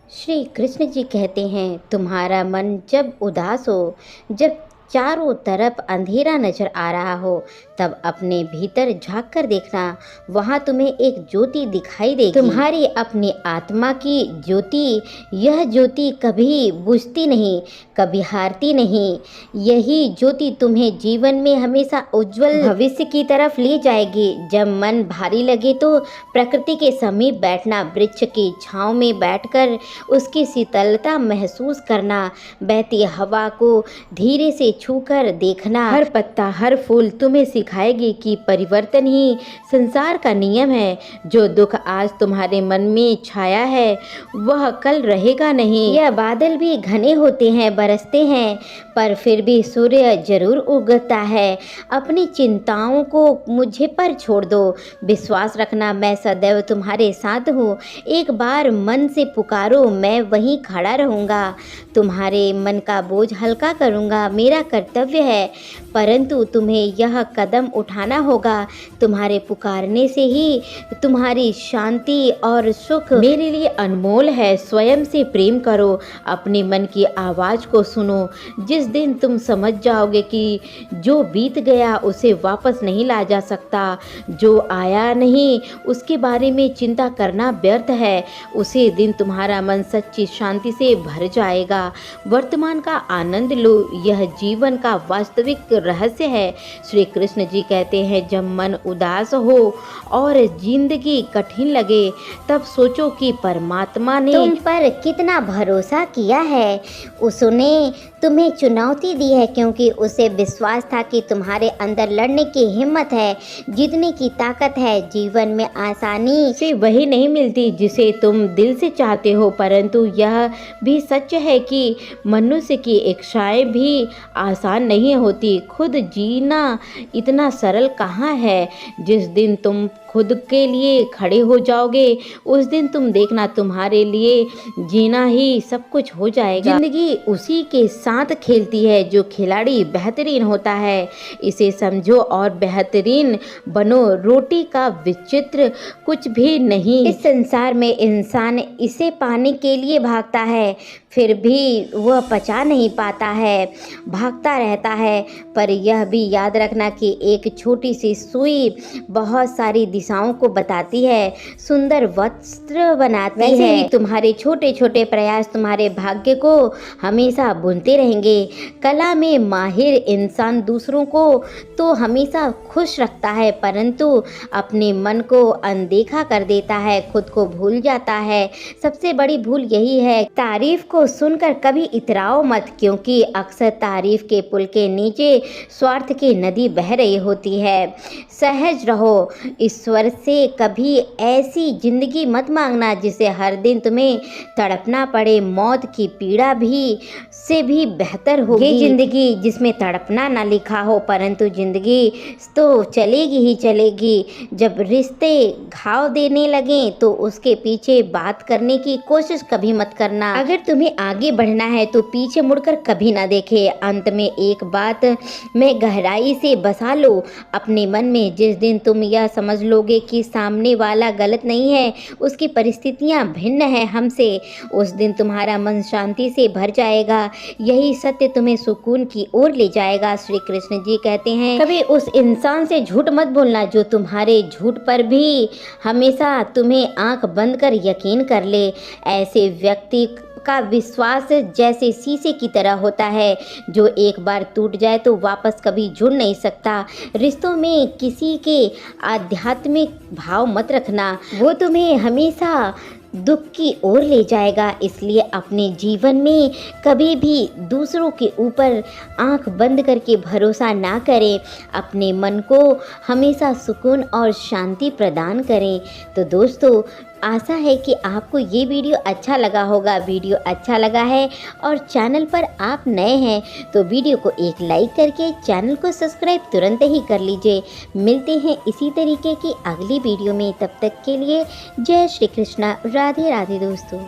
श्री कृष्ण जी कहते हैं, तुम्हारा मन जब उदास हो, जब चारों तरफ अंधेरा नजर आ रहा हो, तब अपने भीतर झांक कर देखना, वहाँ तुम्हें एक ज्योति दिखाई देगी। तुम्हारी अपनी आत्मा की ज्योति। यह ज्योति कभी बुझती नहीं, कभी हारती नहीं। यही ज्योति तुम्हें जीवन में हमेशा उज्जवल भविष्य की तरफ ले जाएगी। जब मन भारी लगे तो प्रकृति के समीप बैठना, वृक्ष की छांव में बैठकर उसकी शीतलता महसूस करना, बहती हवा को धीरे से छूकर देखना। हर पत्ता, हर फूल तुम्हें सिखाएगी कि परिवर्तन ही संसार का नियम है। जो दुख आज तुम्हारे मन में छाया है वह कल रहेगा नहीं। यह बादल भी घने होते हैं, बरसते हैं, पर फिर भी सूर्य जरूर उगता है। अपनी चिंताओं को मुझे पर छोड़ दो, विश्वास रखना मैं सदैव तुम्हारे साथ हूँ। एक बार मन से पुकारो, मैं वहीं खड़ा रहूँगा, तुम्हारे मन का बोझ हल्का करूँगा। मेरा कर्तव्य है, परंतु तुम्हें यह कदम उठाना होगा। तुम्हारे पुकारने से ही तुम्हारी शांति और सुख मेरे लिए अनमोल है। स्वयं से प्रेम करो, अपने मन की आवाज़ को सुनो। जिस दिन तुम समझ जाओगे कि जो बीत गया उसे वापस नहीं ला जा सकता, जो आया नहीं उसके बारे में चिंता करना व्यर्थ है, उसी दिन तुम्हारा मन सच्ची शांति से भर जाएगा। वर्तमान का आनंद लो, यह जीवन का वास्तविक रहस्य है। श्री कृष्ण जी कहते हैं, जब मन उदास हो और जिंदगी कठिन लगे, तब सोचो कि परमात्मा ने तुम पर कितना भरोसा किया है। उसने तुम्हें चुनौती दी है क्योंकि उसे विश्वास था कि तुम्हारे अंदर लड़ने की हिम्मत है, जीतने की ताकत है। जीवन में आसानी से वही नहीं मिलती जिसे तुम दिल से चाहते हो, परंतु यह भी सच है कि मनुष्य की इच्छाएं भी आसान नहीं होती। खुद जीना इतना सरल कहाँ है। जिस दिन तुम खुद के लिए खड़े हो जाओगे, उस दिन तुम देखना तुम्हारे लिए जीना ही सब कुछ हो जाएगा। जिंदगी उसी के साथ खेलती है जो खिलाड़ी बेहतरीन होता है। इसे समझो और बेहतरीन बनो। रोटी का विचित्र कुछ भी नहीं। इस संसार में इंसान इसे पाने के लिए भागता है, फिर भी वह पचा नहीं पाता है, भागता रहता है। पर यह भी याद रखना कि एक छोटी सी सुई बहुत सारी दिशाओं को बताती है, सुंदर वस्त्र बनाती है। वैसे ही तुम्हारे छोटे छोटे प्रयास तुम्हारे भाग्य को हमेशा बुनते रहेंगे। कला में माहिर इंसान दूसरों को तो हमेशा खुश रखता है, परंतु अपने मन को अनदेखा कर देता है, खुद को भूल जाता है। सबसे बड़ी भूल यही है, तारीफ को सुनकर कभी इतराओ मत, क्योंकि अक्सर तारीफ के पुल के नीचे स्वार्थ की नदी बह रही होती है। सहज रहो, ईश्वर से कभी ऐसी जिंदगी मत मांगना जिसे हर दिन तुम्हें तड़पना पड़े। मौत की पीड़ा भी से भी बेहतर होगी ये जिंदगी जिसमें तड़पना ना लिखा हो, परंतु जिंदगी तो चलेगी ही चलेगी। जब रिश्ते घाव देने लगे तो उसके पीछे बात करने की कोशिश कभी मत करना। अगर तुम्हें आगे बढ़ना है तो पीछे मुड़कर कभी ना देखे। अंत में एक बात में गहराई से बसा लो अपने मन में, जिस दिन तुम यह समझ लोगे कि सामने वाला गलत नहीं है, उसकी परिस्थितियां भिन्न है हमसे, उस दिन तुम्हारा मन शांति से भर जाएगा। यही सत्य तुम्हें सुकून की ओर ले जाएगा। श्री कृष्ण जी कहते हैं, कभी उस इंसान से झूठ मत बोलना जो तुम्हारे झूठ पर भी हमेशा तुम्हें आंख बंद कर यकीन कर ले। ऐसे व्यक्ति का विश्वास जैसे शीशे की तरह होता है, जो एक बार टूट जाए तो वापस कभी जुड़ नहीं सकता। रिश्तों में किसी के आध्यात्मिक भाव मत रखना, वो तुम्हें हमेशा दुख की ओर ले जाएगा। इसलिए अपने जीवन में कभी भी दूसरों के ऊपर आंख बंद करके भरोसा ना करें, अपने मन को हमेशा सुकून और शांति प्रदान करें। तो दोस्तों, आशा है कि आपको ये वीडियो अच्छा लगा होगा। वीडियो अच्छा लगा है और चैनल पर आप नए हैं तो वीडियो को एक लाइक करके चैनल को सब्सक्राइब तुरंत ही कर लीजिए। मिलते हैं इसी तरीके की अगली वीडियो में, तब तक के लिए जय श्री कृष्णा, राधे राधे दोस्तों।